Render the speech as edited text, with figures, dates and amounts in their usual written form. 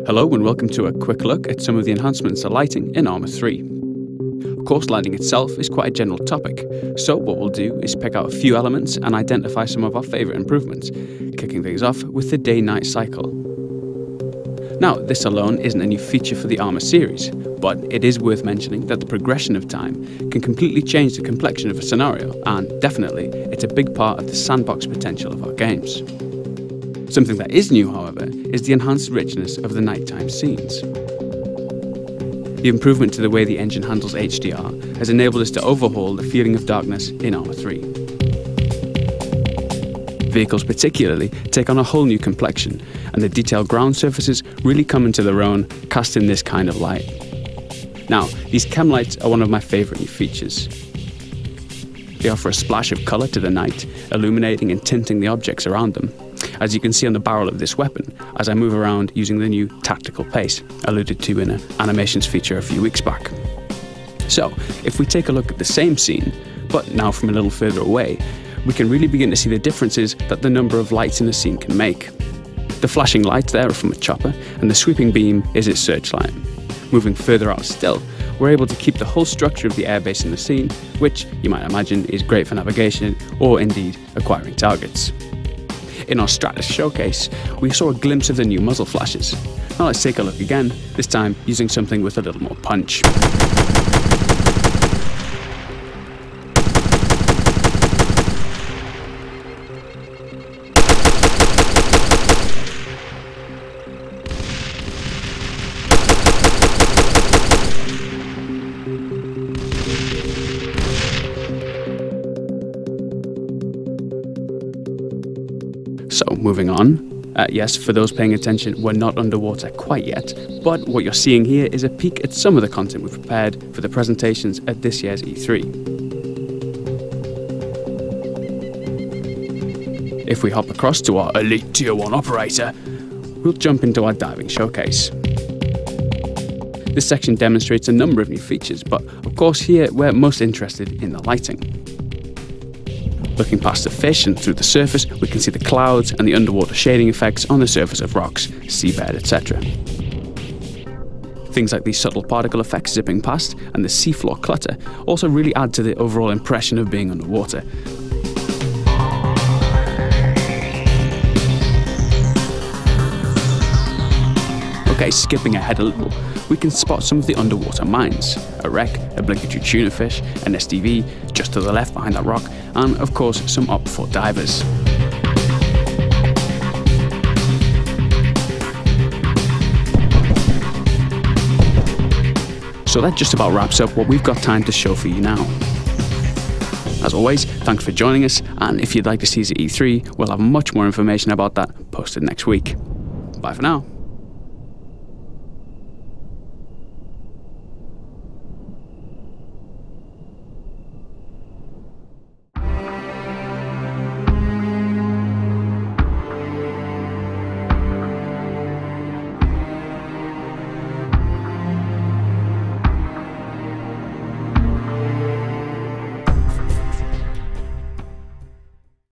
Hello and welcome to a quick look at some of the enhancements to lighting in Arma 3. Of course, lighting itself is quite a general topic, so what we'll do is pick out a few elements and identify some of our favourite improvements, kicking things off with the Day-Night Cycle. Now, this alone isn't a new feature for the Arma series, but it is worth mentioning that the progression of time can completely change the complexion of a scenario, and definitely, it's a big part of the sandbox potential of our games. Something that is new, however, is the enhanced richness of the nighttime scenes. The improvement to the way the engine handles HDR has enabled us to overhaul the feeling of darkness in Arma 3. Vehicles particularly take on a whole new complexion, and the detailed ground surfaces really come into their own, cast in this kind of light. Now, these chem lights are one of my favourite new features. They offer a splash of colour to the night, illuminating and tinting the objects around them, as you can see on the barrel of this weapon as I move around using the new tactical pace, alluded to in an animations feature a few weeks back. So, if we take a look at the same scene, but now from a little further away, we can really begin to see the differences that the number of lights in a scene can make. The flashing lights there are from a chopper, and the sweeping beam is its searchlight. Moving further out still, we're able to keep the whole structure of the airbase in the scene, which you might imagine is great for navigation or indeed acquiring targets. In our Stratus showcase, we saw a glimpse of the new muzzle flashes. Now let's take a look again, this time using something with a little more punch. So, moving on. Yes, for those paying attention, we're not underwater quite yet, but what you're seeing here is a peek at some of the content we've prepared for the presentations at this year's E3. If we hop across to our elite Tier 1 operator, we'll jump into our diving showcase. This section demonstrates a number of new features, but of course here we're most interested in the lighting. Looking past the fish and through the surface, we can see the clouds and the underwater shading effects on the surface of rocks, seabed, etc. Things like these subtle particle effects zipping past and the seafloor clutter also really add to the overall impression of being underwater. Okay, skipping ahead a little, we can spot some of the underwater mines. A wreck, a obligatory tuna fish, an STV just to the left behind that rock, and of course some OP4 divers. So that just about wraps up what we've got time to show for you now. As always, thanks for joining us, and if you'd like to see us at E3, we'll have much more information about that posted next week. Bye for now.